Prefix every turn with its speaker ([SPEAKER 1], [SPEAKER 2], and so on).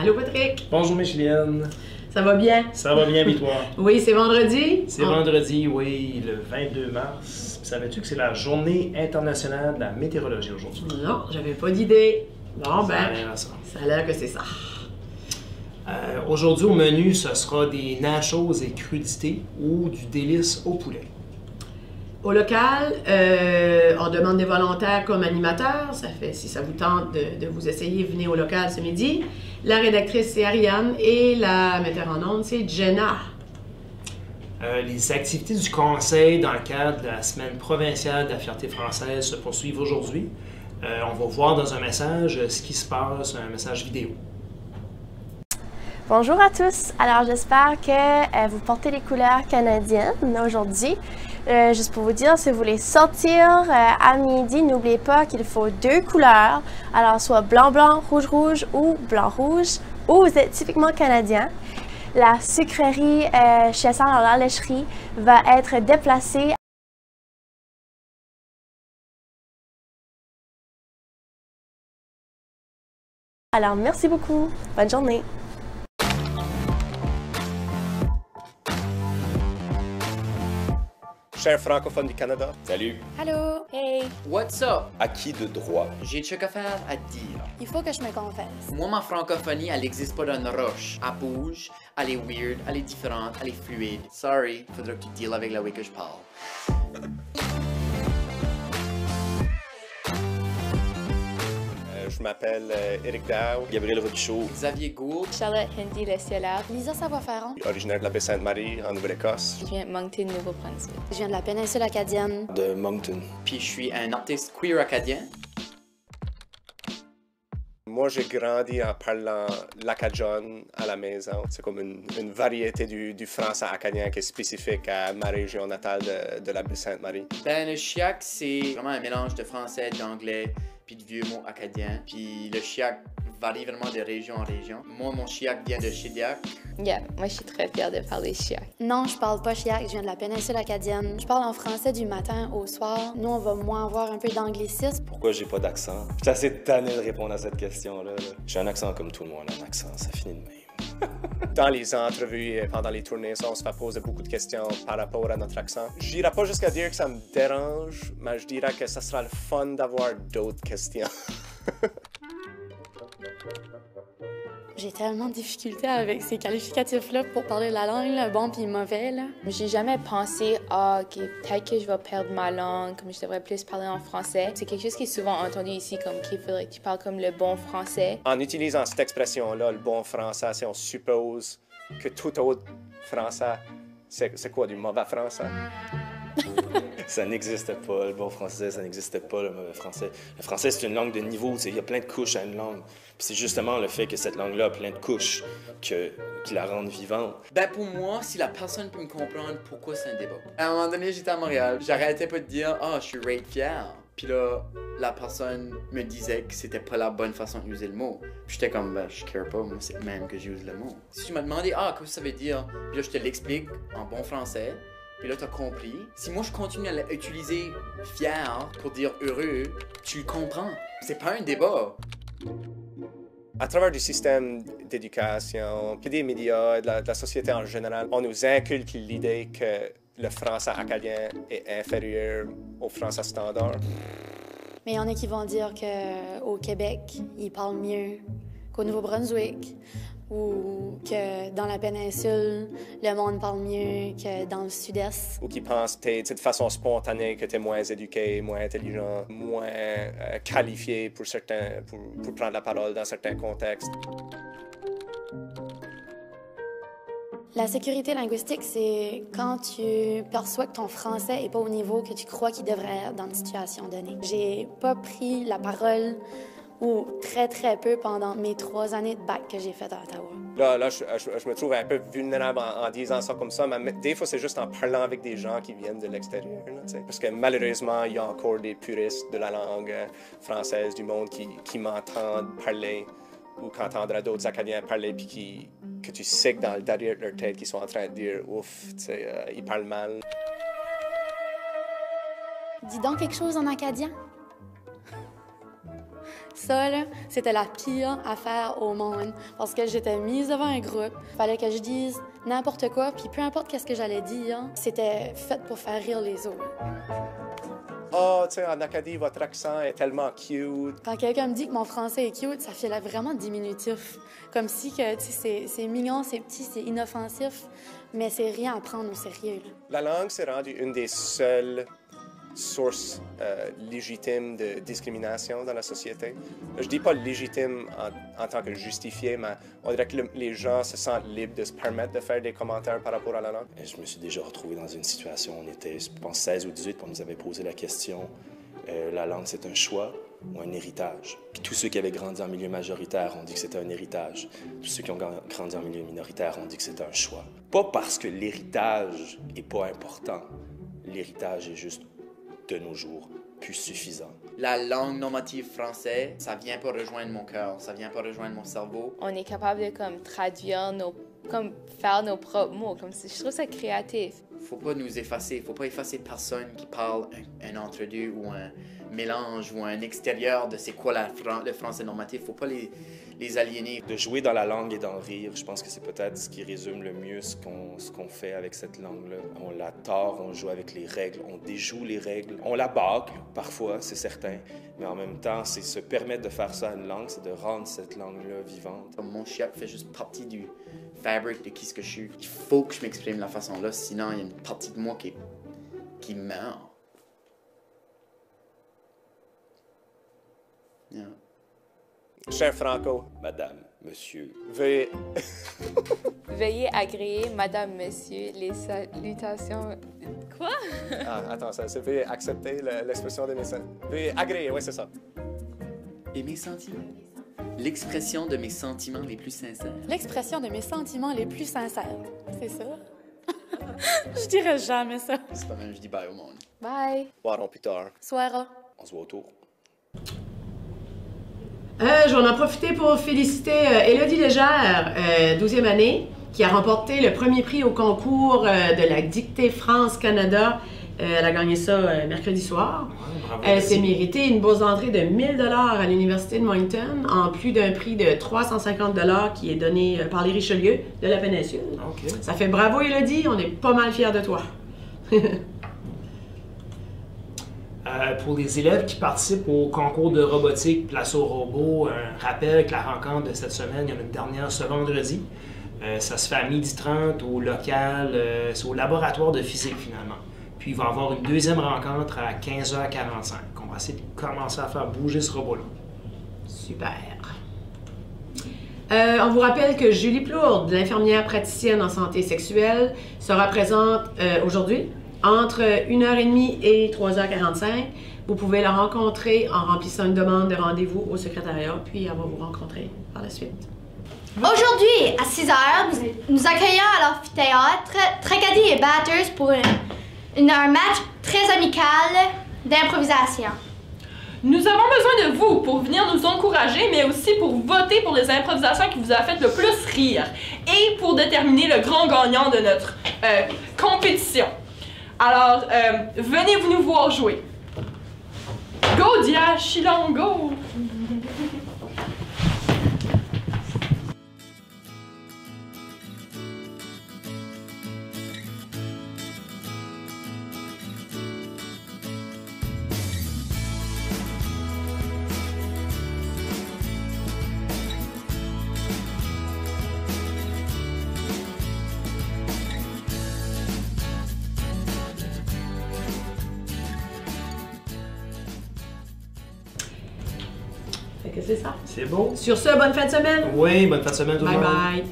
[SPEAKER 1] Allô Patrick!
[SPEAKER 2] Bonjour Micheline.
[SPEAKER 1] Ça va bien?
[SPEAKER 2] Ça va bien, puis toi?
[SPEAKER 1] Oui, c'est vendredi?
[SPEAKER 2] C'est vendredi, oui, le 22 mars. Savais-tu que c'est la journée internationale de la météorologie aujourd'hui?
[SPEAKER 1] Non, j'avais pas d'idée. Bon,
[SPEAKER 2] Ça a
[SPEAKER 1] ben,
[SPEAKER 2] l'air à ça.
[SPEAKER 1] ça a l'air que c'est ça.
[SPEAKER 2] Aujourd'hui, au menu, ce sera des nachos et crudités ou du délice au poulet.
[SPEAKER 1] Au local, on demande des volontaires comme animateurs. Ça fait, si ça vous tente de vous essayer, venez au local ce midi. La rédactrice, c'est Ariane et la metteur en ondes, c'est Jenna.
[SPEAKER 2] Les activités du Conseil dans le cadre de la Semaine provinciale de la fierté française se poursuivent aujourd'hui. On va voir dans un message ce qui se passe, un message vidéo.
[SPEAKER 3] Bonjour à tous. Alors, j'espère que vous portez les couleurs canadiennes aujourd'hui. Juste pour vous dire, si vous voulez sortir à midi, n'oubliez pas qu'il faut 2 couleurs. Alors, soit blanc-blanc, rouge-rouge ou blanc-rouge, ou vous êtes typiquement canadien. La sucrerie chez Sarah dans la lècherie va être déplacée. Alors, merci beaucoup. Bonne journée.
[SPEAKER 4] Chers francophones du Canada.
[SPEAKER 5] Salut.
[SPEAKER 6] Allô?
[SPEAKER 7] Hey,
[SPEAKER 6] What's up?
[SPEAKER 5] Acquis de droit.
[SPEAKER 6] J'ai quelque chose à dire.
[SPEAKER 7] il faut que je me confesse.
[SPEAKER 6] Moi, ma francophonie, elle n'existe pas dans une roche. Elle bouge, elle est weird, elle est différente, elle est fluide. Sorry, faudra que tu deals avec la way que je parle.
[SPEAKER 4] Je m'appelle Éric Dow,
[SPEAKER 5] Gabriel Robichaud.
[SPEAKER 6] Xavier Gould,
[SPEAKER 7] Charlotte Hindi Lestiolard. Lisa Savoie-Ferron.
[SPEAKER 4] originaire de la Baie-Sainte-Marie, en Nouvelle-Écosse.
[SPEAKER 7] Je viens de Moncton, Nouveau-Brunswick. Je viens de la péninsule acadienne.
[SPEAKER 5] De Moncton.
[SPEAKER 6] puis je suis un artiste queer acadien.
[SPEAKER 4] Moi, j'ai grandi en parlant l'acadian à la maison. C'est comme une variété du français acadien qui est spécifique à ma région natale de la Baie-Sainte-Marie.
[SPEAKER 6] Ben, le chiac, c'est vraiment un mélange de français, d'anglais, puis de vieux mots acadiens. Puis le chiac varie vraiment de région en région. Moi, mon chiac vient de Shediac.
[SPEAKER 7] Yeah, moi je suis très fière de parler chiac. Non, je parle pas chiac, je viens de la péninsule acadienne. Je parle en français du matin au soir. Nous, on va moins avoir un peu d'anglicisme.
[SPEAKER 5] Pourquoi j'ai pas d'accent? Je suis assez tanné de répondre à cette question-là. J'ai un accent comme tout le monde, un accent, ça finit de même.
[SPEAKER 4] Dans les entrevues et pendant les tournées, on se fait poser beaucoup de questions par rapport à notre accent. Je dirais pas jusqu'à dire que ça me dérange, mais je dirais que ça sera le fun d'avoir d'autres questions.
[SPEAKER 7] J'ai tellement de difficultés avec ces qualificatifs-là pour parler la langue, le bon puis le mauvais, là. J'ai jamais pensé, OK, peut-être que je vais perdre ma langue, comme je devrais plus parler en français. C'est quelque chose qui est souvent entendu ici, comme qu'il faudrait que tu parles comme le bon français.
[SPEAKER 4] En utilisant cette expression-là, le bon français, si on suppose que tout autre français, c'est quoi, du mauvais français?
[SPEAKER 5] Ça n'existe pas, le bon français, ça n'existe pas, le mauvais français. Le français, c'est une langue de niveau, il y a plein de couches à une langue. Puis c'est justement le fait que cette langue-là a plein de couches qui la rendent vivante.
[SPEAKER 6] Ben, pour moi, si la personne peut me comprendre pourquoi c'est un débat. À un moment donné, j'étais à Montréal. J'arrêtais pas de dire, je suis raide fier. Puis là, la personne me disait que c'était pas la bonne façon d'user le mot. Puis j'étais comme, je care pas, moi, c'est même que j'use le mot. Si tu m'as demandé, qu'est-ce que ça veut dire? Puis là, je te l'explique en bon français. Puis là, t'as compris. Si moi, je continue à l'utiliser fier pour dire heureux, tu le comprends. C'est pas un débat.
[SPEAKER 4] À travers du système d'éducation, puis des médias, de la société en général, on nous inculque l'idée que le français acadien est inférieur au français standard.
[SPEAKER 7] Mais il y en a qui vont dire qu'au Québec, ils parlent mieux qu'au Nouveau-Brunswick, ou que dans la péninsule, le monde parle mieux que dans le sud-est.
[SPEAKER 4] Ou qui pensent peut-être de façon spontanée que tu es moins éduqué, moins intelligent, moins qualifié pour prendre la parole dans certains contextes.
[SPEAKER 7] La sécurité linguistique, c'est quand tu perçois que ton français n'est pas au niveau que tu crois qu'il devrait être dans une situation donnée. J'ai pas pris la parole ou très peu pendant mes 3 années de bac que j'ai faites à Ottawa.
[SPEAKER 4] Là, je me trouve un peu vulnérable en disant ça comme ça, mais des fois, c'est juste en parlant avec des gens qui viennent de l'extérieur. Parce que malheureusement, il y a encore des puristes de la langue française du monde qui m'entendent parler ou qui entendent d'autres Acadiens parler, puis que tu sais que derrière leur tête, qu'ils sont en train de dire « ouf, ils parlent mal ».
[SPEAKER 7] Dis donc quelque chose en acadien. Ça, là, c'était la pire affaire au monde parce que j'étais mise devant un groupe. Fallait que je dise n'importe quoi, puis peu importe qu'est-ce que j'allais dire, c'était fait pour faire rire les autres.
[SPEAKER 4] Oh, tu sais, en Acadie, votre accent est tellement cute.
[SPEAKER 7] Quand quelqu'un me dit que mon français est cute, ça fait vraiment diminutif. Comme si que, tu sais, c'est mignon, c'est petit, c'est inoffensif, mais c'est rien à prendre au sérieux. Là.
[SPEAKER 4] La langue s'est rendue une des seules sources légitimes de discrimination dans la société. Je dis pas légitime en tant que justifié, mais on dirait que les gens se sentent libres de se permettre de faire des commentaires par rapport à la langue.
[SPEAKER 5] Je me suis déjà retrouvé dans une situation où on était, je pense, 16 ou 18, puis on nous avait posé la question, la langue c'est un choix ou un héritage? Puis tous ceux qui avaient grandi en milieu majoritaire ont dit que c'était un héritage. Tous ceux qui ont grandi en milieu minoritaire ont dit que c'était un choix. Pas parce que l'héritage est pas important. L'héritage est juste, de nos jours, plus suffisant.
[SPEAKER 6] La langue normative française, ça vient pas rejoindre mon cœur, ça vient pas rejoindre mon cerveau.
[SPEAKER 7] On est capable de traduire faire nos propres mots, je trouve ça créatif.
[SPEAKER 6] Faut pas nous effacer, faut pas effacer personne qui parle un entre-deux ou un mélange ou un extérieur de c'est quoi le français normatif. Faut pas les aliéner.
[SPEAKER 5] De jouer dans la langue et d'en rire, je pense que c'est peut-être ce qui résume le mieux ce qu'on fait avec cette langue-là. On la tord, on joue avec les règles, on déjoue les règles. On la bâcle, parfois, c'est certain, mais en même temps, c'est se permettre de faire ça à une langue, c'est de rendre cette langue-là vivante.
[SPEAKER 6] Mon chien fait juste partie du fabric de qui ce que je suis. Il faut que je m'exprime de la façon-là, sinon il y a une partie de moi qui meurt. Yeah.
[SPEAKER 4] Cher Franco.
[SPEAKER 5] Madame, monsieur.
[SPEAKER 7] Veuillez agréer, madame, monsieur, les salutations. Quoi?
[SPEAKER 4] Attends, c'est veuillez accepter l'expression de mes sentiments. Veuillez agréer, oui, c'est ça.
[SPEAKER 6] Et mes sentiments? L'expression de mes sentiments les plus sincères.
[SPEAKER 7] L'expression de mes sentiments les plus sincères. C'est ça? Je dirais jamais ça.
[SPEAKER 6] C'est pas même, je dis bye au monde.
[SPEAKER 7] Bye.
[SPEAKER 4] Boirons plus tard.
[SPEAKER 7] Soira.
[SPEAKER 5] On se voit autour.
[SPEAKER 1] Je vais en profiter pour féliciter Élodie Légère, 12e année, qui a remporté le premier prix au concours de la dictée France-Canada. Elle a gagné ça mercredi soir.
[SPEAKER 2] Bravo,
[SPEAKER 1] elle s'est méritée une bourse d'entrée de 1 000 $ à l'Université de Moncton, en plus d'un prix de 350 $ qui est donné par les Richelieu de la péninsule.
[SPEAKER 2] Okay.
[SPEAKER 1] Ça fait bravo, Élodie, on est pas mal fiers de toi.
[SPEAKER 2] Pour les élèves qui participent au concours de robotique Place au robot, un rappel que la rencontre de cette semaine, il y en a une dernière ce vendredi. Ça se fait à 12h30 au local, c'est au laboratoire de physique finalement. Puis il va y avoir une deuxième rencontre à 15h45. On va essayer de commencer à faire bouger ce robot-là.
[SPEAKER 1] Super. On vous rappelle que Julie Plourde, l'infirmière praticienne en santé sexuelle, sera présente aujourd'hui entre 1h30 et 3h45. Vous pouvez la rencontrer en remplissant une demande de rendez-vous au secrétariat, puis elle va vous rencontrer par la suite.
[SPEAKER 8] Aujourd'hui, à 6h, nous accueillons à l'amphithéâtre Tracadie et Batters pour un match très amical d'improvisation.
[SPEAKER 9] Nous avons besoin de vous pour venir nous encourager, mais aussi pour voter pour les improvisations qui vous a fait le plus rire et pour déterminer le grand gagnant de notre compétition. Alors, venez-vous nous voir jouer. Go, Dia, Chilon, go!
[SPEAKER 1] Fait que c'est ça.
[SPEAKER 2] C'est beau.
[SPEAKER 1] Sur ce, bonne fin de semaine.
[SPEAKER 2] Oui, bonne fin de semaine tout le
[SPEAKER 1] Bye
[SPEAKER 2] monde.
[SPEAKER 1] bye.